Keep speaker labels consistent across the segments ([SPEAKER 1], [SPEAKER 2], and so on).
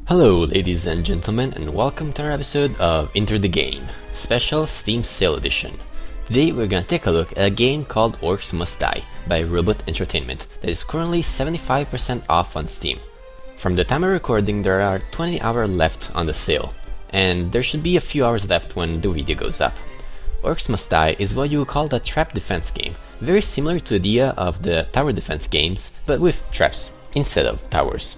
[SPEAKER 1] Hello ladies and gentlemen, and welcome to another episode of IntroTheGame, Special Steam Sale Edition. Today we're gonna take a look at a game called Orcs Must Die by Robot Entertainment that is currently 75% off on Steam. From the time of recording there are 20 hours left on the sale, and there should be a few hours left when the video goes up. Orcs Must Die is what you would call a trap defense game, very similar to the idea of the tower defense games, but with traps instead of towers.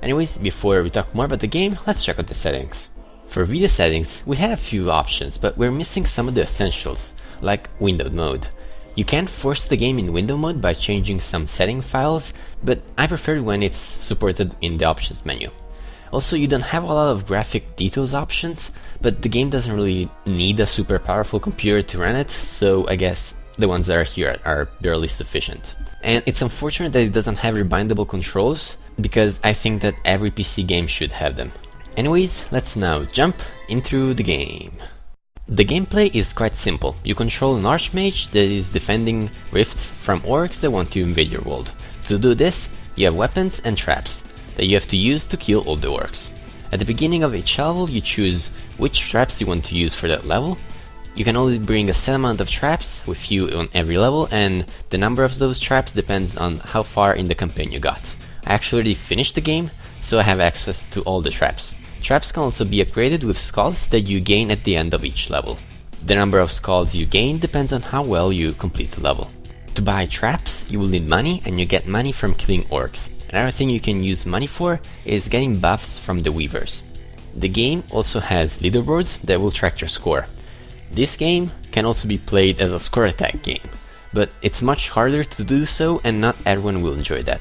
[SPEAKER 1] Anyways, before we talk more about the game, let's check out the settings. For video settings, we have a few options, but we're missing some of the essentials, like window mode. You can force the game in window mode by changing some setting files, but I prefer when it's supported in the options menu. Also, you don't have a lot of graphic details options, but the game doesn't really need a super powerful computer to run it, so I guess the ones that are here are barely sufficient. And it's unfortunate that it doesn't have rebindable controls, because I think that every PC game should have them. Anyways, let's now jump into the game. The gameplay is quite simple. You control an archmage that is defending rifts from orcs that want to invade your world. To do this, you have weapons and traps that you have to use to kill all the orcs. At the beginning of each level, you choose which traps you want to use for that level. You can only bring a set amount of traps with you on every level, and the number of those traps depends on how far in the campaign you got. I actually already finished the game, so I have access to all the traps. Traps can also be upgraded with skulls that you gain at the end of each level. The number of skulls you gain depends on how well you complete the level. To buy traps, you will need money, and you get money from killing orcs. Another thing you can use money for is getting buffs from the weavers. The game also has leaderboards that will track your score. This game can also be played as a score attack game, but it's much harder to do so, and not everyone will enjoy that.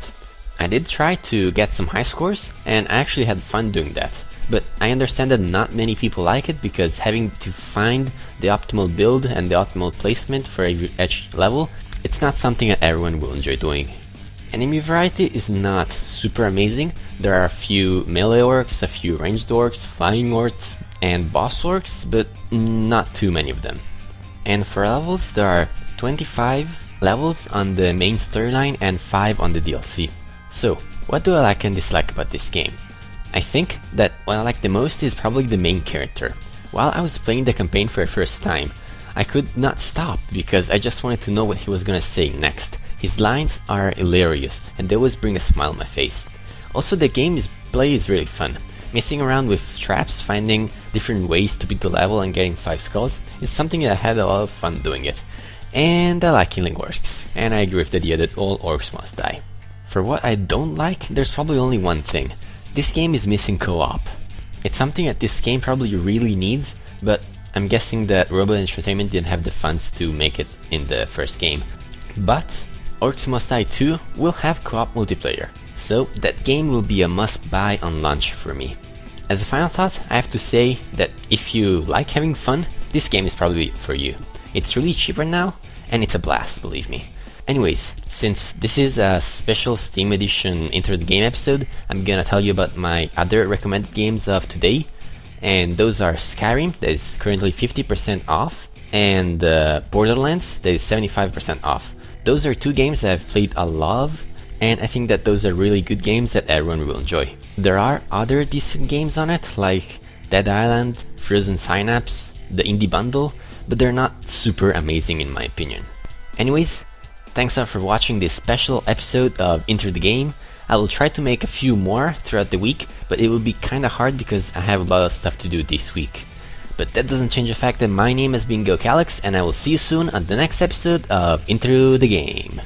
[SPEAKER 1] I did try to get some high scores, and I actually had fun doing that, but I understand that not many people like it because having to find the optimal build and the optimal placement for each level, it's not something that everyone will enjoy doing. Enemy variety is not super amazing. There are a few melee orcs, a few ranged orcs, flying orcs, and boss orcs, but not too many of them. And for levels, there are 25 levels on the main storyline and 5 on the DLC. So, what do I like and dislike about this game? I think that what I like the most is probably the main character. While I was playing the campaign for the first time, I could not stop because I just wanted to know what he was gonna say next. His lines are hilarious and they always bring a smile on my face. Also, the gameplay is really fun. Messing around with traps, finding different ways to beat the level and getting 5 skulls is something that I had a lot of fun doing it. And I like killing orcs, and I agree with the idea that all orcs must die. For what I don't like, there's probably only one thing. This game is missing co-op. It's something that this game probably really needs, but I'm guessing that Robot Entertainment didn't have the funds to make it in the first game. But Orcs Must Die 2 will have co-op multiplayer, so that game will be a must-buy on launch for me. As a final thought, I have to say that if you like having fun, this game is probably for you. It's really cheaper now, and it's a blast, believe me. Anyways, since this is a special Steam Edition Into the Game episode, I'm gonna tell you about my other recommended games of today, and those are Skyrim, that is currently 50% off, and Borderlands, that is 75% off. Those are two games that I've played a lot of, and I think that those are really good games that everyone will enjoy. There are other decent games on it, like Dead Island, Frozen Synapse, the Indie Bundle, but they're not super amazing in my opinion. Anyways, thanks for watching this special episode of Into the Game. I will try to make a few more throughout the week, but it will be kinda hard because I have a lot of stuff to do this week. But that doesn't change the fact that my name has been Gokalex, and I will see you soon on the next episode of Into the Game.